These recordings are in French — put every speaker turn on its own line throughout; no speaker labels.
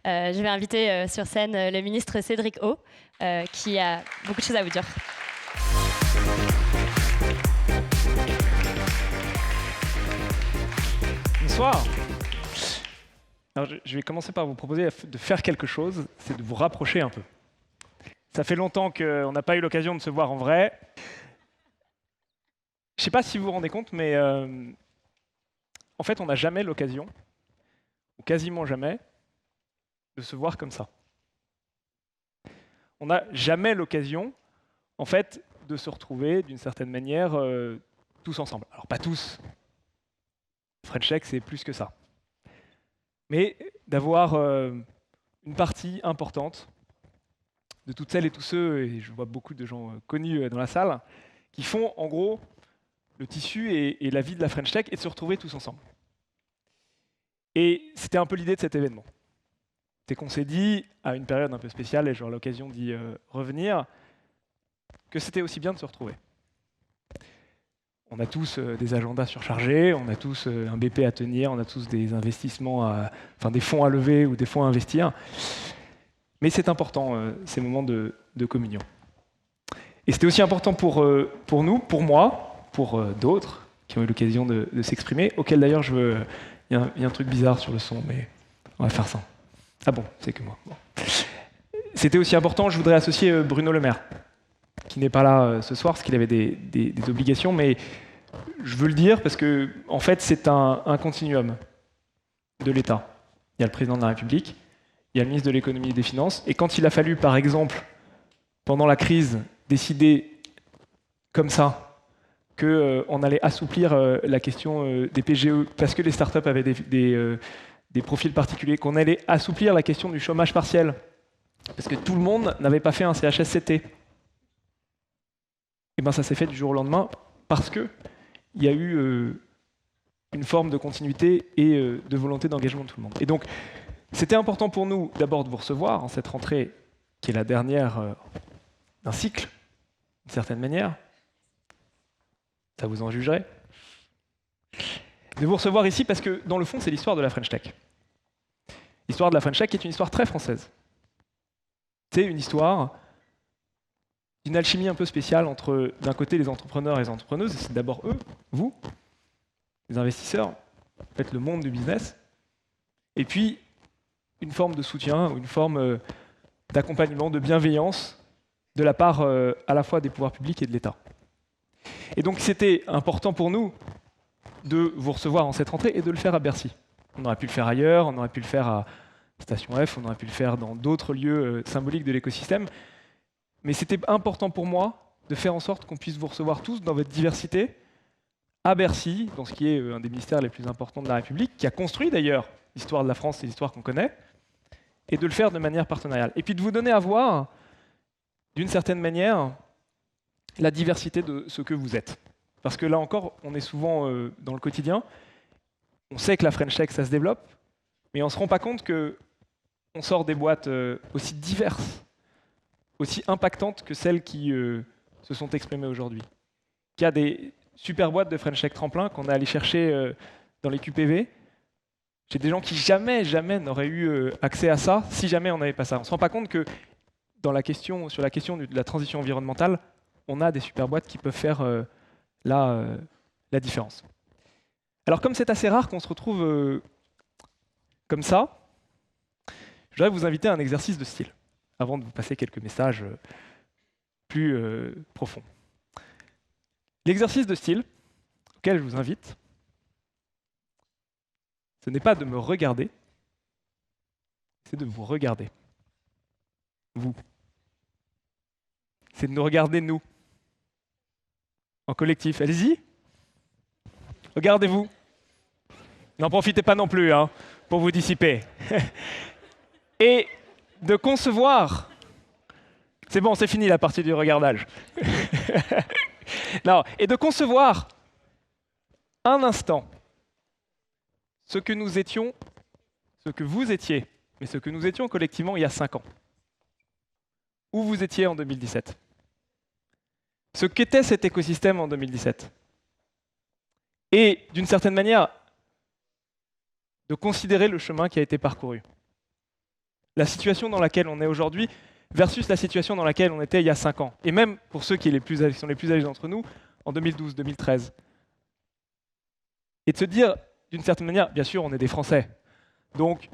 Je vais inviter sur scène le ministre Cédric O, qui a beaucoup de choses à vous dire.
Bonsoir. Alors, je vais commencer par vous proposer de faire quelque chose, c'est de vous rapprocher un peu. Ça fait longtemps qu'on n'a pas eu l'occasion de se voir en vrai. Je ne sais pas si vous vous rendez compte, mais en fait, on n'a jamais l'occasion, ou quasiment jamais, de se voir comme ça. On n'a jamais l'occasion, en fait, de se retrouver d'une certaine manière tous ensemble. Alors pas tous. French Tech, c'est plus que ça. Mais d'avoir une partie importante de toutes celles et tous ceux, et je vois beaucoup de gens connus dans la salle, qui font en gros le tissu et la vie de la French Tech et de se retrouver tous ensemble. Et c'était un peu l'idée de cet événement. C'est qu'on s'est dit, à une période un peu spéciale, et j'aurai l'occasion d'y revenir, que c'était aussi bien de se retrouver. On a tous des agendas surchargés, on a tous un BP à tenir, on a tous des investissements, des fonds à lever ou des fonds à investir. Mais c'est important, ces moments de communion. Et c'était aussi important pour nous, pour moi, pour d'autres qui ont eu l'occasion de s'exprimer, auxquels d'ailleurs il y a un truc bizarre sur le son, mais on va faire ça. Ah bon, c'est que moi. Bon. C'était aussi important, je voudrais associer Bruno Le Maire, qui n'est pas là ce soir, parce qu'il avait des obligations, mais je veux le dire parce que, en fait, c'est un continuum de l'État. Il y a le président de la République, il y a le ministre de l'économie et des finances, et quand il a fallu, par exemple, pendant la crise, décider comme ça qu'on allait assouplir la question des PGE, parce que les startups avaient des profils particuliers, qu'on allait assouplir la question du chômage partiel, parce que tout le monde n'avait pas fait un CHSCT. Et bien ça s'est fait du jour au lendemain, parce qu'il y a eu une forme de continuité et de volonté d'engagement de tout le monde. Et donc, c'était important pour nous d'abord de vous recevoir en cette rentrée qui est la dernière d'un cycle, d'une certaine manière. Ça vous en jugerait. De vous recevoir ici parce que, dans le fond, c'est l'histoire de la French Tech. L'histoire de la French Tech est une histoire très française. C'est une histoire d'une alchimie un peu spéciale entre, d'un côté, les entrepreneurs et les entrepreneuses, et c'est d'abord eux, vous, les investisseurs, en fait, le monde du business, et puis une forme de soutien, ou une forme d'accompagnement, de bienveillance de la part à la fois des pouvoirs publics et de l'État. Et donc c'était important pour nous de vous recevoir en cette rentrée et de le faire à Bercy. On aurait pu le faire ailleurs, on aurait pu le faire à Station F, on aurait pu le faire dans d'autres lieux symboliques de l'écosystème, mais c'était important pour moi de faire en sorte qu'on puisse vous recevoir tous dans votre diversité à Bercy, dans ce qui est un des ministères les plus importants de la République, qui a construit d'ailleurs l'histoire de la France et l'histoire qu'on connaît, et de le faire de manière partenariale. Et puis de vous donner à voir, d'une certaine manière, la diversité de ce que vous êtes. Parce que là encore, on est souvent dans le quotidien, on sait que la French Tech, ça se développe, mais on ne se rend pas compte qu'on sort des boîtes aussi diverses, aussi impactantes que celles qui se sont exprimées aujourd'hui. Il y a des super boîtes de French Tech tremplin qu'on est allé chercher dans les QPV. J'ai des gens qui jamais n'auraient eu accès à ça si jamais on n'avait pas ça. On ne se rend pas compte que sur la question de la transition environnementale, on a des super boîtes qui peuvent faire la différence. Alors comme c'est assez rare qu'on se retrouve comme ça, je voudrais vous inviter à un exercice de style, avant de vous passer quelques messages plus profonds. L'exercice de style auquel je vous invite, ce n'est pas de me regarder, c'est de vous regarder. Vous. C'est de nous regarder, nous. En collectif. Allez-y. Regardez-vous. N'en profitez pas non plus, hein, pour vous dissiper. Et de concevoir. C'est bon, c'est fini la partie du regardage. Non, et de concevoir un instant ce que nous étions, ce que vous étiez, mais ce que nous étions collectivement il y a 5 ans. Où vous étiez en 2017. Ce qu'était cet écosystème en 2017. Et d'une certaine manière, de considérer le chemin qui a été parcouru. la situation dans laquelle on est aujourd'hui versus la situation dans laquelle on était il y a 5 ans. Et même pour ceux qui sont les plus âgés d'entre nous, en 2012, 2013. Et de se dire, d'une certaine manière, bien sûr, on est des Français. Donc,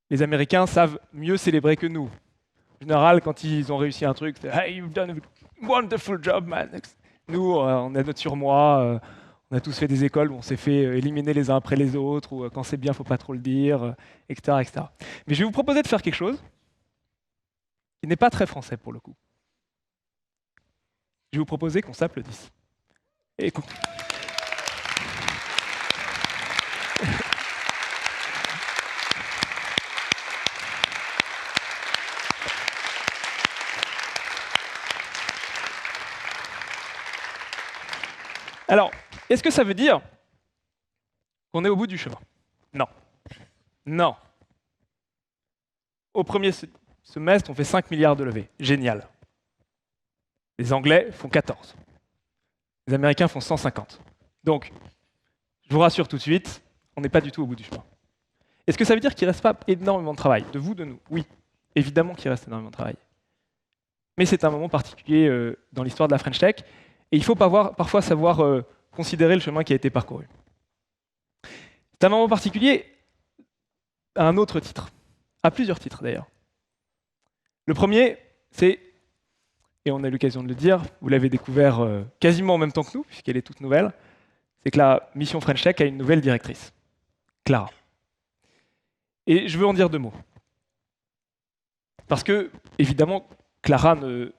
les Américains savent mieux célébrer que nous. En général, quand ils ont réussi un truc, c'est « Hey, you've done a wonderful job, man !» Nous, on a notre surmoi, on a tous fait des écoles où on s'est fait éliminer les uns après les autres, ou quand c'est bien, il ne faut pas trop le dire, etc., etc. Mais je vais vous proposer de faire quelque chose qui n'est pas très français pour le coup. Je vais vous proposer qu'on s'applaudisse. Et qu'on... Alors, est-ce que ça veut dire qu'on est au bout du chemin? Non. Non. Au premier semestre, on fait 5 milliards de levées. Génial. Les Anglais font 14. Les Américains font 150. Donc, je vous rassure tout de suite, on n'est pas du tout au bout du chemin. Est-ce que ça veut dire qu'il ne reste pas énormément de travail? De vous, de nous? Oui, évidemment qu'il reste énormément de travail. Mais c'est un moment particulier dans l'histoire de la French Tech, et il faut parfois savoir considérer le chemin qui a été parcouru. C'est un moment particulier à un autre titre, à plusieurs titres d'ailleurs. Le premier, c'est, et on a eu l'occasion de le dire, vous l'avez découvert quasiment en même temps que nous, puisqu'elle est toute nouvelle, c'est que la mission French Tech a une nouvelle directrice, Clara. Et je veux en dire 2 mots. Parce que, évidemment, Clara ne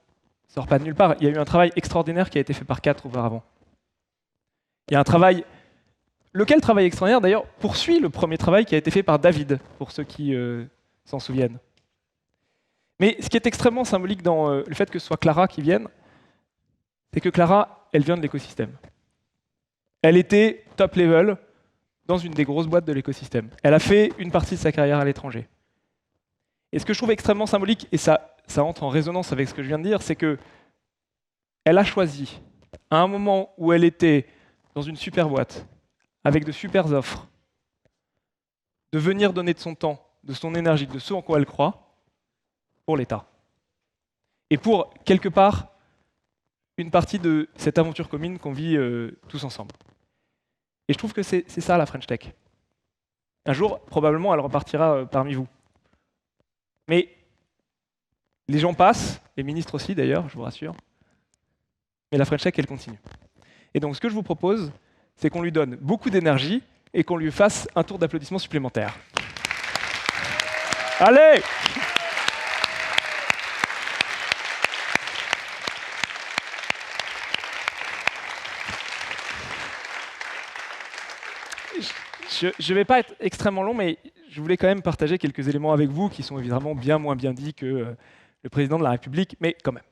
sort pas de nulle part. Il y a eu un travail extraordinaire qui a été fait par 4 auparavant. Il y a un travail... Lequel travail extraordinaire, d'ailleurs, poursuit le premier travail qui a été fait par David, pour ceux qui s'en souviennent. Mais ce qui est extrêmement symbolique dans le fait que ce soit Clara qui vienne, c'est que Clara, elle vient de l'écosystème. Elle était top level dans une des grosses boîtes de l'écosystème. Elle a fait une partie de sa carrière à l'étranger. Et ce que je trouve extrêmement symbolique, et ça entre en résonance avec ce que je viens de dire, c'est qu'elle a choisi, à un moment où elle était dans une super boîte, avec de super offres, de venir donner de son temps, de son énergie, de ce en quoi elle croit, pour l'État. Et pour, quelque part, une partie de cette aventure commune qu'on vit tous ensemble. Et je trouve que c'est ça la French Tech. Un jour, probablement, elle repartira parmi vous. Mais les gens passent, les ministres aussi d'ailleurs, je vous rassure, mais la French Tech, elle continue. Et donc ce que je vous propose, c'est qu'on lui donne beaucoup d'énergie et qu'on lui fasse un tour d'applaudissements supplémentaire. Allez! Je ne vais pas être extrêmement long, mais je voulais quand même partager quelques éléments avec vous qui sont évidemment bien moins bien dits que le président de la République, mais quand même.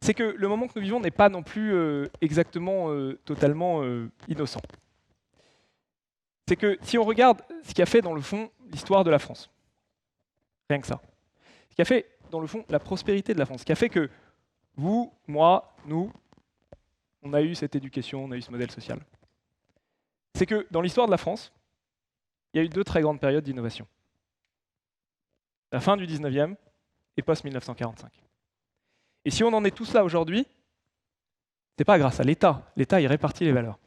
C'est que le moment que nous vivons n'est pas non plus exactement totalement innocent. C'est que si on regarde ce qui a fait dans le fond l'histoire de la France, rien que ça, ce qui a fait dans le fond la prospérité de la France, ce qui a fait que vous, moi, nous, on a eu cette éducation, on a eu ce modèle social, c'est que dans l'histoire de la France, il y a eu 2 très grandes périodes d'innovation. La fin du 19e et post-1945. Et si on en est tous là aujourd'hui, c'est pas grâce à l'État. L'État, il répartit les valeurs.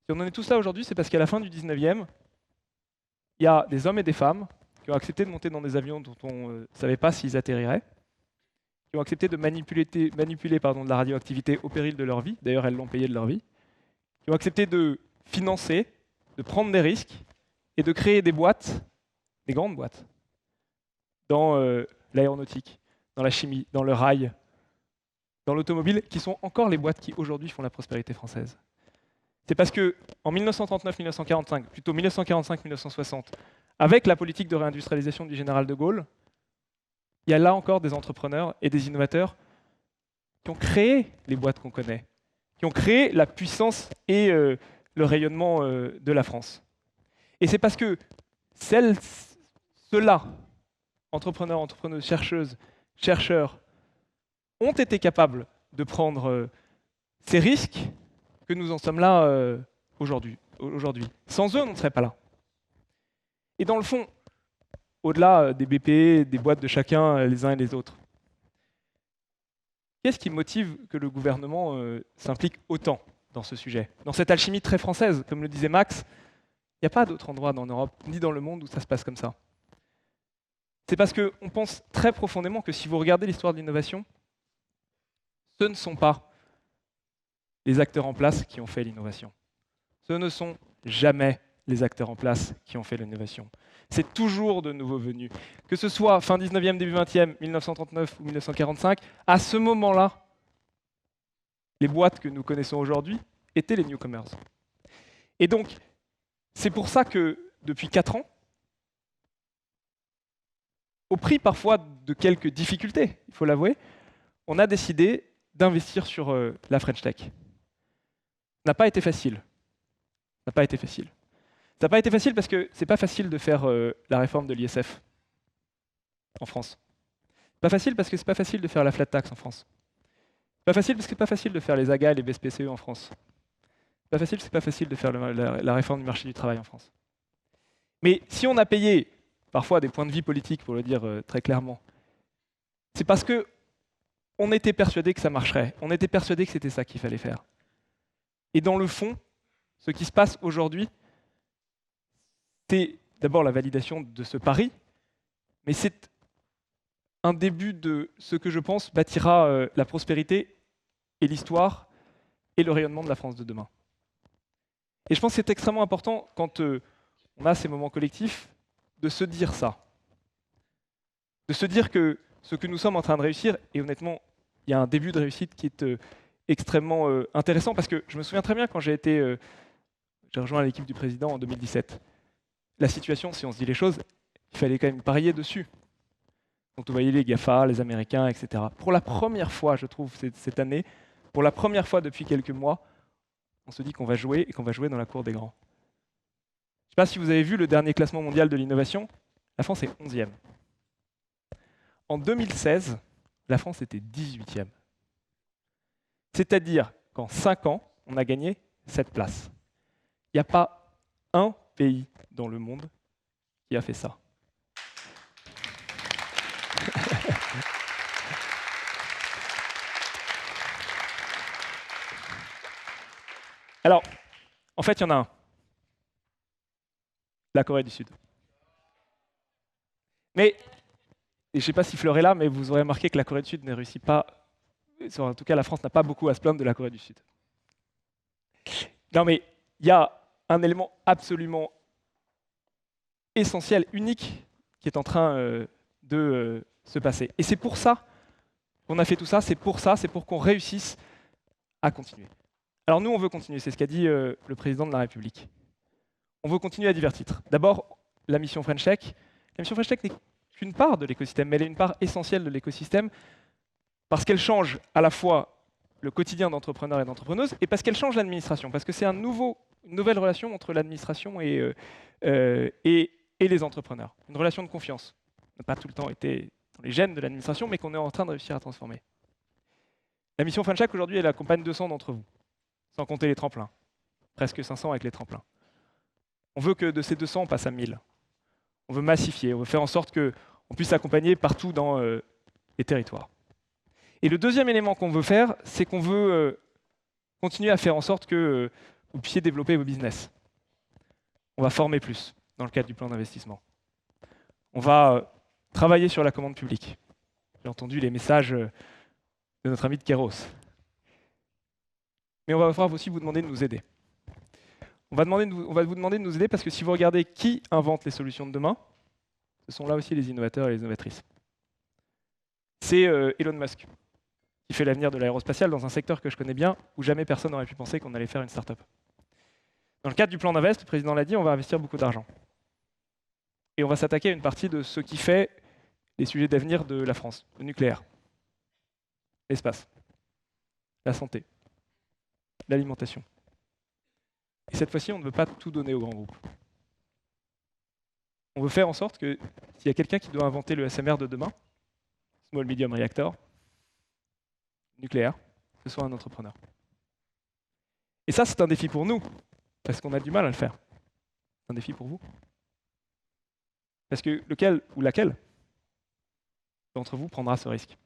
Si on en est tous là aujourd'hui, c'est parce qu'à la fin du 19e, il y a des hommes et des femmes qui ont accepté de monter dans des avions dont on ne savait pas s'ils atterriraient, qui ont accepté de manipuler de la radioactivité au péril de leur vie, d'ailleurs elles l'ont payé de leur vie, qui ont accepté de financer, de prendre des risques et de créer des boîtes, des grandes boîtes, dans l'aéronautique, dans la chimie, dans le rail, dans l'automobile, qui sont encore les boîtes qui aujourd'hui font la prospérité française. C'est parce qu'en 1939-1945, plutôt 1945-1960, avec la politique de réindustrialisation du général de Gaulle, il y a là encore des entrepreneurs et des innovateurs qui ont créé les boîtes qu'on connaît, qui ont créé la puissance et le rayonnement de la France. Et c'est parce que ceux-là, entrepreneurs, entrepreneuses, chercheuses, chercheurs, ont été capables de prendre ces risques que nous en sommes là aujourd'hui. Sans eux, on ne serait pas là. Et dans le fond, au-delà des BP, des boîtes de chacun, les uns et les autres. Qu'est-ce qui motive que le gouvernement s'implique autant dans ce sujet? Dans cette alchimie très française, comme le disait Max, il n'y a pas d'autre endroit en Europe, ni dans le monde où ça se passe comme ça. C'est parce qu'on pense très profondément que si vous regardez l'histoire de l'innovation, ce ne sont pas les acteurs en place qui ont fait l'innovation. Ce ne sont jamais les acteurs en place qui ont fait l'innovation. C'est toujours de nouveaux venus. Que ce soit fin 19e, début 20e, 1939 ou 1945, à ce moment-là, les boîtes que nous connaissons aujourd'hui étaient les newcomers. Et donc, c'est pour ça que, depuis 4 ans, au prix parfois de quelques difficultés, il faut l'avouer, on a décidé d'investir sur la French Tech. Ça n'a pas été facile. Ça n'a pas été facile. Ça n'a pas été facile parce que c'est pas facile de faire la réforme de l'ISF en France. Pas facile parce que c'est pas facile de faire la flat tax en France. Pas facile parce que c'est pas facile de faire les AGA et les BSPCE en France. Pas facile, c'est pas facile de faire la réforme du marché du travail en France. Mais si on a payé parfois des points de vie politiques, pour le dire très clairement, c'est parce que on était persuadé que ça marcherait. On était persuadé que c'était ça qu'il fallait faire. Et dans le fond, ce qui se passe aujourd'hui, c'est d'abord la validation de ce pari, mais c'est un début de ce que je pense bâtira la prospérité et l'histoire et le rayonnement de la France de demain. Et je pense que c'est extrêmement important quand on a ces moments collectifs de se dire ça. De se dire que ce que nous sommes en train de réussir, et honnêtement, il y a un début de réussite qui est extrêmement intéressant, parce que je me souviens très bien quand j'ai rejoint l'équipe du président en 2017. La situation, si on se dit les choses, il fallait quand même parier dessus. Donc vous voyez les GAFA, les Américains, etc. Pour la première fois, je trouve, cette année, pour la première fois depuis quelques mois, on se dit qu'on va jouer et qu'on va jouer dans la cour des grands. Je ne sais pas si vous avez vu le dernier classement mondial de l'innovation, la France est 11e. En 2016, la France était 18e. C'est-à-dire qu'en 5 ans, on a gagné 7 places. Il n'y a pas un pays dans le monde qui a fait ça. Alors, en fait, il y en a un. La Corée du Sud. Mais, et je ne sais pas si Fleur est là, mais vous aurez remarqué que la Corée du Sud ne réussit pas, en tout cas la France n'a pas beaucoup à se plaindre de la Corée du Sud. Non mais, il y a un élément absolument essentiel, unique, qui est en train de se passer. Et c'est pour ça qu'on a fait tout ça, c'est pour qu'on réussisse à continuer. Alors nous, on veut continuer, c'est ce qu'a dit le président de la République. On veut continuer à divers titres. D'abord, la mission French Tech. La mission French Tech n'est qu'une part de l'écosystème, mais elle est une part essentielle de l'écosystème parce qu'elle change à la fois le quotidien d'entrepreneurs et d'entrepreneuses et parce qu'elle change l'administration, parce que c'est une nouvelle relation entre l'administration et les entrepreneurs. Une relation de confiance. On n'a pas tout le temps été dans les gènes de l'administration, mais qu'on est en train de réussir à transformer. La mission French Tech, aujourd'hui, elle accompagne 200 d'entre vous, sans compter les tremplins. Presque 500 avec les tremplins. On veut que de ces 200, on passe à 1000. On veut massifier, on veut faire en sorte qu'on puisse accompagner partout dans les territoires. Et le deuxième élément qu'on veut faire, c'est qu'on veut continuer à faire en sorte que vous puissiez développer vos business. On va former plus dans le cadre du plan d'investissement. On va travailler sur la commande publique. J'ai entendu les messages de notre ami de Kéros. Mais on va pouvoir aussi vous demander de nous aider. On va vous demander de nous aider parce que si vous regardez qui invente les solutions de demain, ce sont là aussi les innovateurs et les innovatrices. C'est Elon Musk qui fait l'avenir de l'aérospatial dans un secteur que je connais bien, où jamais personne n'aurait pu penser qu'on allait faire une start-up. Dans le cadre du plan d'Invest, le président l'a dit, on va investir beaucoup d'argent. Et on va s'attaquer à une partie de ce qui fait les sujets d'avenir de la France, le nucléaire, l'espace, la santé, l'alimentation. Et cette fois-ci, on ne veut pas tout donner aux grands groupes. On veut faire en sorte que s'il y a quelqu'un qui doit inventer le SMR de demain, Small Medium Reactor, nucléaire, ce soit un entrepreneur. Et ça, c'est un défi pour nous, parce qu'on a du mal à le faire. C'est un défi pour vous. Parce que lequel ou laquelle d'entre vous prendra ce risque?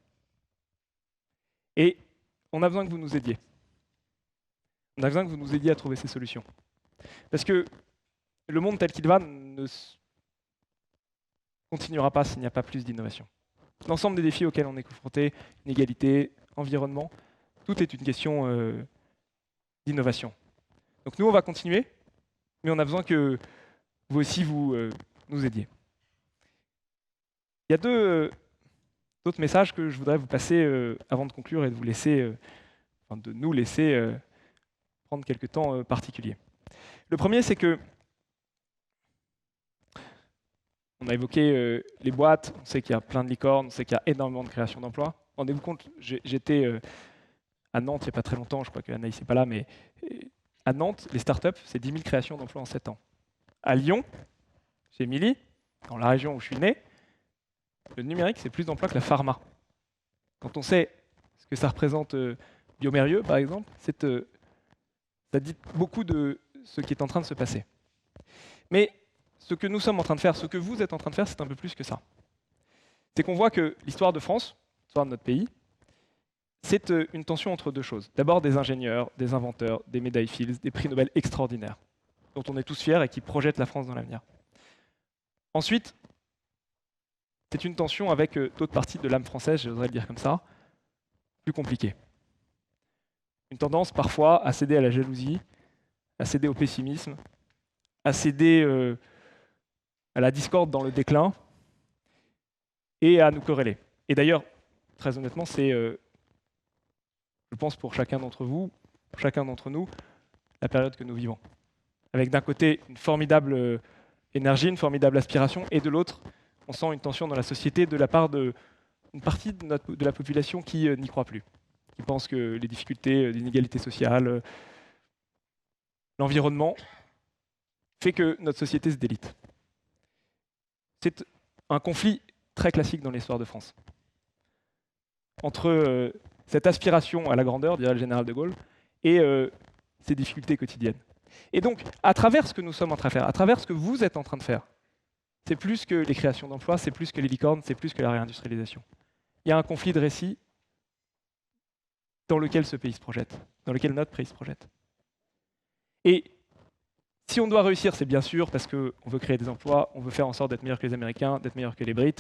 Et on a besoin que vous nous aidiez. On a besoin que vous nous aidiez à trouver ces solutions. Parce que le monde tel qu'il va ne continuera pas s'il n'y a pas plus d'innovation. L'ensemble des défis auxquels on est confronté, inégalité, environnement, tout est une question d'innovation. Donc nous, on va continuer, mais on a besoin que vous aussi, vous nous aidiez. Il y a d'autres messages que je voudrais vous passer avant de conclure et de vous laisser, de nous laisser prendre quelques temps particuliers. Le premier, c'est que on a évoqué les boîtes, on sait qu'il y a plein de licornes, on sait qu'il y a énormément de création d'emplois. Rendez-vous compte, j'étais à Nantes il n'y a pas très longtemps, je crois que Anaïs n'est pas là, mais à Nantes, les startups, c'est 10 000 créations d'emplois en 7 ans. À Lyon, chez Émilie, dans la région où je suis né, le numérique, c'est plus d'emplois que la pharma. Quand on sait ce que ça représente Biomérieux, par exemple, ça dit beaucoup de ce qui est en train de se passer. Mais ce que nous sommes en train de faire, ce que vous êtes en train de faire, c'est un peu plus que ça. C'est qu'on voit que l'histoire de France, l'histoire de notre pays, c'est une tension entre deux choses. D'abord des ingénieurs, des inventeurs, des médailles Fields, des prix Nobel extraordinaires, dont on est tous fiers et qui projettent la France dans l'avenir. Ensuite, c'est une tension avec d'autres parties de l'âme française, j'oserais le dire comme ça, plus compliquée. Une tendance parfois à céder à la jalousie, à céder au pessimisme, à céder à la discorde dans le déclin et à nous quereller. Et d'ailleurs, très honnêtement, c'est, je pense pour chacun d'entre vous, pour chacun d'entre nous, la période que nous vivons. Avec d'un côté une formidable énergie, une formidable aspiration, et de l'autre, on sent une tension dans la société de la part d'une partie de la population qui n'y croit plus, qui pense que les difficultés d'inégalité sociale, l'environnement, fait que notre société se délite. C'est un conflit très classique dans l'histoire de France. Entre cette aspiration à la grandeur, dirait le général de Gaulle, et ces difficultés quotidiennes. Et donc, à travers ce que nous sommes en train de faire, à travers ce que vous êtes en train de faire, c'est plus que les créations d'emplois, c'est plus que les licornes, c'est plus que la réindustrialisation. Il y a un conflit de récits dans lequel ce pays se projette, dans lequel notre pays se projette. Et si on doit réussir, c'est bien sûr parce qu'on veut créer des emplois, on veut faire en sorte d'être meilleur que les Américains, d'être meilleur que les Brits,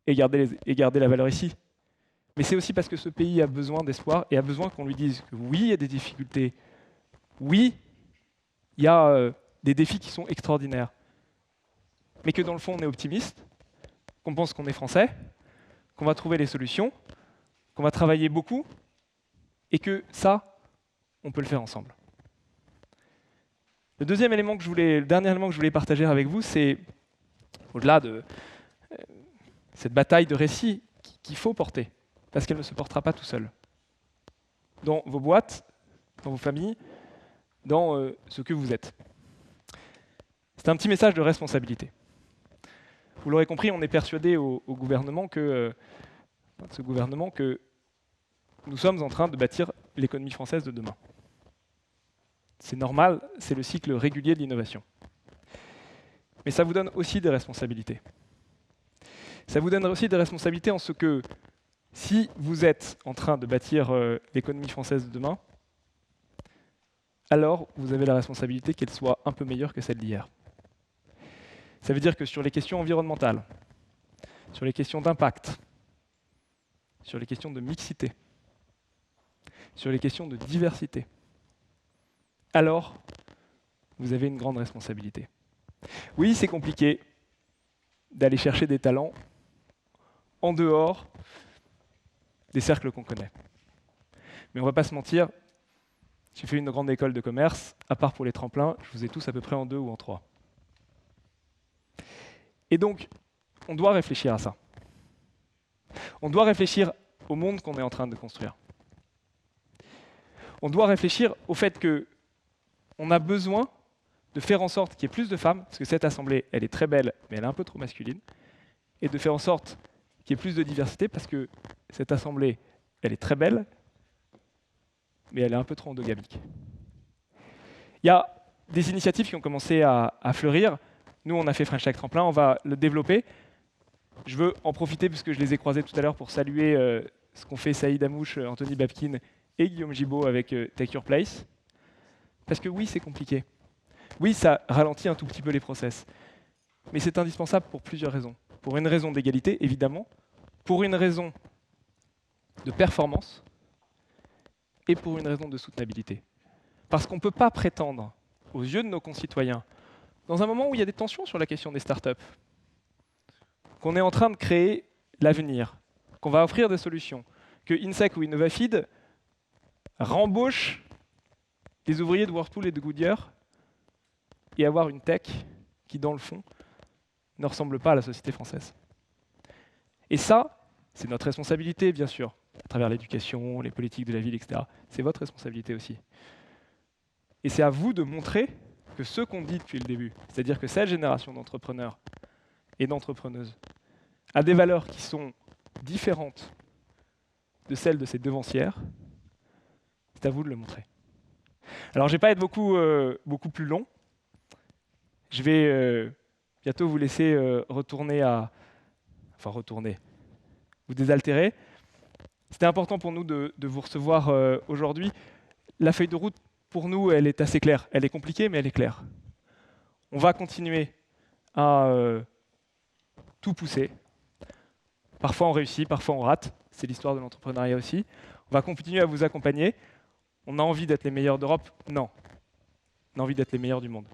et garder la valeur ici. Mais c'est aussi parce que ce pays a besoin d'espoir et a besoin qu'on lui dise que oui, il y a des difficultés, oui, il y a des défis qui sont extraordinaires, mais que dans le fond, on est optimiste, qu'on pense qu'on est français, qu'on va trouver les solutions, qu'on va travailler beaucoup, et que ça, on peut le faire ensemble. Le dernier élément que je voulais partager avec vous, c'est, au-delà de cette bataille de récits qu'il faut porter, parce qu'elle ne se portera pas tout seule. Dans vos boîtes, dans vos familles, dans ce que vous êtes. C'est un petit message de responsabilité. Vous l'aurez compris, on est persuadé au gouvernement que nous sommes en train de bâtir l'économie française de demain. C'est normal, c'est le cycle régulier de l'innovation. Mais ça vous donne aussi des responsabilités. Ça vous donne aussi des responsabilités en ce que, si vous êtes en train de bâtir l'économie française de demain, alors vous avez la responsabilité qu'elle soit un peu meilleure que celle d'hier. Ça veut dire que sur les questions environnementales, sur les questions d'impact, sur les questions de mixité, sur les questions de diversité, alors vous avez une grande responsabilité. Oui, c'est compliqué d'aller chercher des talents en dehors des cercles qu'on connaît. Mais on ne va pas se mentir, j'ai fait une grande école de commerce, à part pour les tremplins, je vous ai tous à peu près en 2 ou en 3. Et donc, on doit réfléchir à ça. On doit réfléchir au monde qu'on est en train de construire. On doit réfléchir au fait qu'on a besoin de faire en sorte qu'il y ait plus de femmes, parce que cette assemblée, elle est très belle, mais elle est un peu trop masculine, et de faire en sorte qu'il y ait plus de diversité, parce que cette assemblée, elle est très belle, mais elle est un peu trop endogamique. Il y a des initiatives qui ont commencé à fleurir. Nous, on a fait French Tech Tremplin, on va le développer. Je veux en profiter, puisque je les ai croisés tout à l'heure, pour saluer ce qu'ont fait Saïd Amouche, Anthony Babkin et Guillaume Gibaud avec Take Your Place. Parce que oui, c'est compliqué. Oui, ça ralentit un tout petit peu les process. Mais c'est indispensable pour plusieurs raisons. Pour une raison d'égalité, évidemment. Pour une raison de performance. Et pour une raison de soutenabilité. Parce qu'on ne peut pas prétendre, aux yeux de nos concitoyens, dans un moment où il y a des tensions sur la question des startups, qu'on est en train de créer l'avenir, qu'on va offrir des solutions, que INSEC ou Innovafeed rembauchent des ouvriers de Whirlpool et de Goodyear et avoir une tech qui, dans le fond, ne ressemble pas à la société française. Et ça, c'est notre responsabilité, bien sûr, à travers l'éducation, les politiques de la ville, etc. C'est votre responsabilité aussi. Et c'est à vous de montrer que ce qu'on dit depuis le début, c'est-à-dire que cette génération d'entrepreneurs et d'entrepreneuses a des valeurs qui sont différentes de celles de ses devancières, c'est à vous de le montrer. Alors, je ne vais pas être beaucoup plus long. Je vais bientôt vous laisser retourner, vous désaltérer. C'était important pour nous de vous recevoir aujourd'hui. La feuille de route, pour nous, elle est assez claire. Elle est compliquée, mais elle est claire. On va continuer à tout pousser. Parfois on réussit, parfois on rate. C'est l'histoire de l'entrepreneuriat aussi. On va continuer à vous accompagner. On a envie d'être les meilleurs d'Europe? Non. On a envie d'être les meilleurs du monde.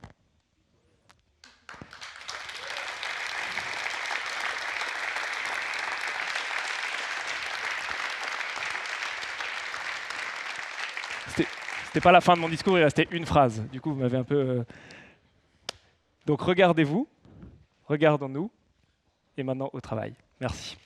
C'était pas la fin de mon discours, il restait une phrase. Du coup, vous m'avez un peu... Donc regardez-vous, regardons-nous, et maintenant au travail. Merci.